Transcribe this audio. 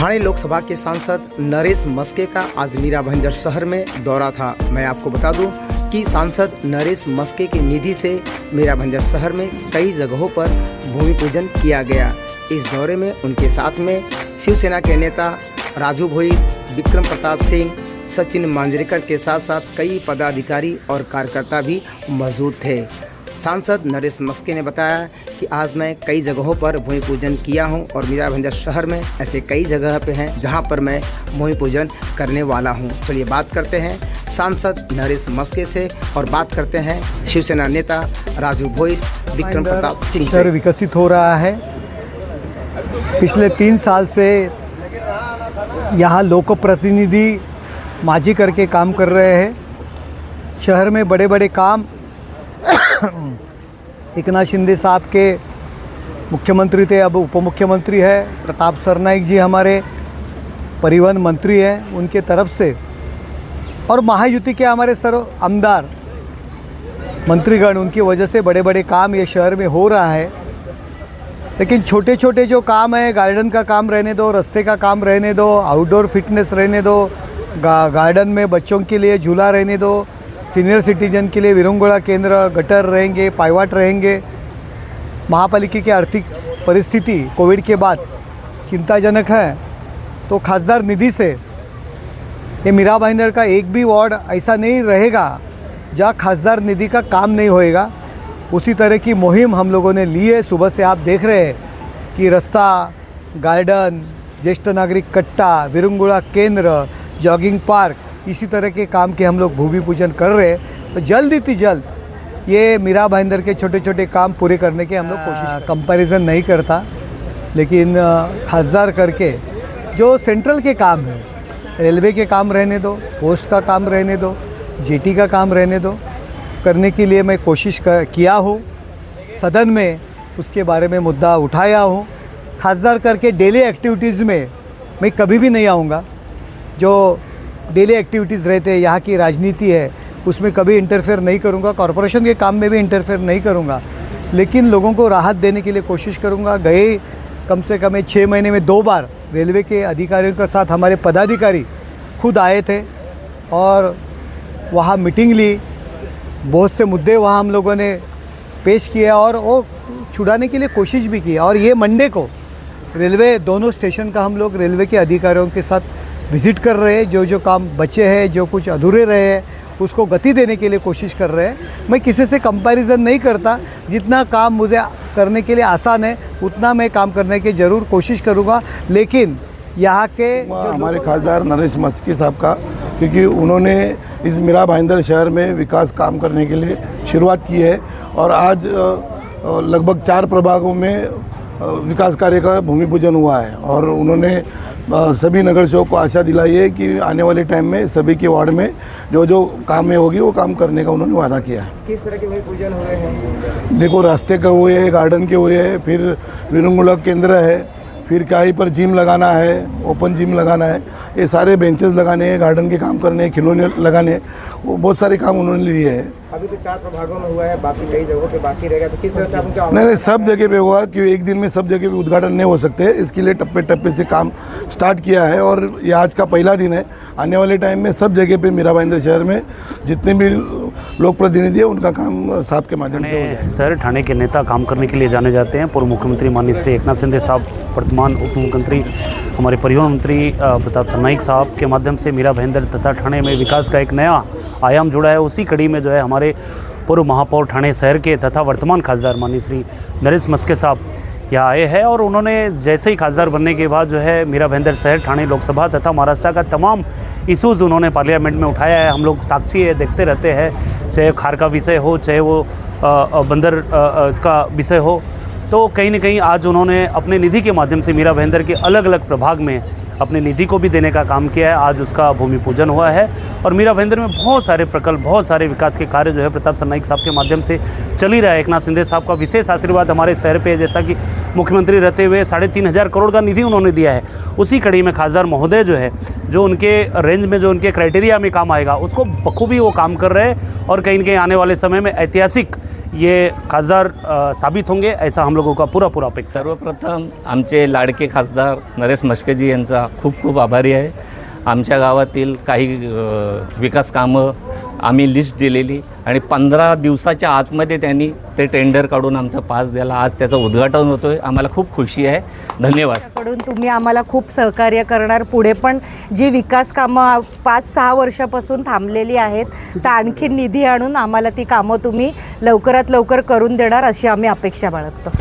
ठाणे लोकसभा के सांसद नरेश मस्के का आज मीरा भाईंदर शहर में दौरा था। मैं आपको बता दूं कि सांसद नरेश मस्के की निधि से मीरा भाईंदर शहर में कई जगहों पर भूमि पूजन किया गया। इस दौरे में उनके साथ में शिवसेना के नेता राजू भोई, विक्रम प्रताप सिंह, सचिन मांजरेकर के साथ साथ कई पदाधिकारी और कार्यकर्ता भी मौजूद थे। सांसद नरेश मस्के ने बताया कि आज मैं कई जगहों पर भूमि पूजन किया हूं और मीरा भाईंदर शहर में ऐसे कई जगह पे हैं जहां पर मैं भूमि पूजन करने वाला हूं। चलिए बात करते हैं सांसद नरेश मस्के से और बात करते हैं शिवसेना नेता राजू भोई, विक्रम प्रताप सिंह। शहर विकसित हो रहा है। पिछले 3 साल से यहाँ लोक प्रतिनिधि मांझी करके काम कर रहे हैं। शहर में बड़े बड़े काम एकनाथ शिंदे साहब के मुख्यमंत्री थे, अब उप मुख्यमंत्री है। प्रताप सरनाईक जी हमारे परिवहन मंत्री हैं, उनके तरफ से और महायुति के हमारे सर्व आमदार मंत्रीगण, उनकी वजह से बड़े बड़े काम ये शहर में हो रहा है। लेकिन छोटे छोटे जो काम है, गार्डन का काम रहने दो, रास्ते का काम रहने दो, आउटडोर फिटनेस रहने दो, गार्डन में बच्चों के लिए झूला रहने दो, सीनियर सिटीजन के लिए विरंगुला केंद्र, गटर रहेंगे, पायवाट रहेंगे। महापालिका की आर्थिक परिस्थिति कोविड के बाद चिंताजनक है, तो खासदार निधि से ये मीरा भाईंदर का एक भी वार्ड ऐसा नहीं रहेगा जहाँ खासदार निधि का काम नहीं होएगा। उसी तरह की मुहिम हम लोगों ने ली है। सुबह से आप देख रहे हैं कि रास्ता, गार्डन, ज्येष्ठ नागरिक कट्टा, विरंगुला केंद्र, जॉगिंग पार्क, इसी तरह के काम के हम लोग भूमि पूजन कर रहे हैं। तो जल्द ही जल्द ये मीरा भाईंदर के छोटे छोटे काम पूरे करने के हम लोग कोशिश कंपैरिजन नहीं करता, लेकिन खासदार करके जो सेंट्रल के काम है, रेलवे के काम रहने दो, पोस्ट का काम रहने दो, जेटी का काम रहने दो, करने के लिए मैं कोशिश किया हूँ। सदन में उसके बारे में मुद्दा उठाया हूँ। खासदार करके डेली एक्टिविटीज़ में मैं कभी भी नहीं आऊँगा। जो डेली एक्टिविटीज़ रहते हैं, यहाँ की राजनीति है, उसमें कभी इंटरफेयर नहीं करूँगा। कॉरपोरेशन के काम में भी इंटरफेयर नहीं करूँगा, लेकिन लोगों को राहत देने के लिए कोशिश करूँगा। गए कम से कम 6 महीने में 2 बार रेलवे के अधिकारियों के साथ हमारे पदाधिकारी खुद आए थे और वहाँ मीटिंग ली। बहुत से मुद्दे वहाँ हम लोगों ने पेश किए और वो छुड़ाने के लिए कोशिश भी की। और ये मंडे को रेलवे दोनों स्टेशन का हम लोग रेलवे के अधिकारियों के साथ विज़िट कर रहे हैं। जो काम बचे हैं, जो कुछ अधूरे रहे हैं, उसको गति देने के लिए कोशिश कर रहे हैं। मैं किसी से कंपैरिजन नहीं करता। जितना काम मुझे करने के लिए आसान है उतना मैं काम करने की ज़रूर कोशिश करूँगा। लेकिन यहाँ के हमारे खासदार नरेश मस्के साहब का, क्योंकि उन्होंने इस मीरा भाईंदर शहर में विकास काम करने के लिए शुरुआत की है और आज लगभग 4 प्रभागों में विकास कार्य का भूमि पूजन हुआ है। और उन्होंने सभी नगर सेवकों को आशा दिलाई है कि आने वाले टाइम में सभी के वार्ड में जो जो काम में होगी वो काम करने का उन्होंने वादा किया है। किस तरह के भूमि पूजन हुए हैं? देखो, रास्ते का हुए हैं, गार्डन के हुए हैं, फिर विरंगुला केंद्र है, फिर कहीं पर जिम लगाना है, ओपन जिम लगाना है, ये सारे बेंचेस लगाने हैं, गार्डन के काम करने हैं, खिलौने लगाने हैं, वो बहुत सारे काम उन्होंने लिए हैं। अभी तो 4 प्रभागों में हुआ है, बाकी कई जगहों पे बाकी रहेगा। तो किस तरह से आप नहीं, सब जगह पे हुआ, क्योंकि एक दिन में सब जगह पे उद्घाटन नहीं हो सकते। इसके लिए टप्पे टप्पे से काम स्टार्ट किया है और ये आज का पहला दिन है। आने वाले टाइम में सब जगह पे मीरा भाईंदर शहर में जितने भी लोक प्रतिनिधि है उनका काम साहब के माध्यम से हो जाए। सर, ठाणे के नेता काम करने के लिए जाने जाते हैं। पूर्व मुख्यमंत्री माननीय श्री एकनाथ शिंदे साहब, वर्तमान उप मुख्यमंत्री हमारे परिवहन मंत्री प्रताप सरनाईक साहब के माध्यम से मीरा भाईंदर तथा ठाणे में विकास का एक नया आयाम जुड़ा है। उसी कड़ी में जो है हमारे पूर्व महापौर ठाणे शहर के तथा वर्तमान खासदार माननीय श्री नरेश मस्के साहब यहाँ आए हैं और उन्होंने जैसे ही खासदार बनने के बाद जो है मीरा भाईंदर शहर, ठाणे लोकसभा तथा महाराष्ट्र का तमाम इशूज़ उन्होंने पार्लियामेंट में उठाया है। हम लोग साक्षी है, देखते रहते हैं, चाहे खार का विषय हो, चाहे वो बंदर इसका विषय हो। तो कहीं ना कहीं आज उन्होंने अपने निधि के माध्यम से मीरा भाईंदर के अलग अलग प्रभाग में अपने निधि को भी देने का काम किया है। आज उसका भूमि पूजन हुआ है और मीरा भाईंदर में बहुत सारे प्रकल्प, बहुत सारे विकास के कार्य जो है प्रताप सरनाईक साहब के माध्यम से चल ही रहा है। एकनाथ शिंदे साहब का विशेष आशीर्वाद हमारे शहर पे, जैसा कि मुख्यमंत्री रहते हुए 3,500 करोड़ का निधि उन्होंने दिया है। उसी कड़ी में खासदार महोदय जो है, जो उनके रेंज में, जो उनके क्राइटेरिया में काम आएगा, उसको बखूबी वो काम कर रहे हैं और कहीं न कहीं आने वाले समय में ऐतिहासिक ये खासदार साबित होंगे, ऐसा हम लोगों का पूरा अपेक्षा है। सर्वप्रथम आमचे लाडके खासदार नरेश म्हस्केजी यांचा खूप खूप आभारी आहे. आमच्या गावातील काही विकास कामं आम्ही लिस्ट दिलेली आणि 15 दिवसाच्या आतमध्ये त्यांनी ते टेंडर काढून आमचा पास दिला. आज त्याचं उद्घाटन होतो आहे. आम्हाला खूप खुशी आहे. धन्यवाद. कडून तुम्ही आम्हाला खूप सहकार्य करणार. पुढे पण जी विकास कामं 5-6 वर्षापासून थांबलेली आहेत तर आणखी निधी आणून आम्हाला ती कामं तुम्ही लवकरात लवकर करून देणार अशी आम्ही अपेक्षा बाळगतो.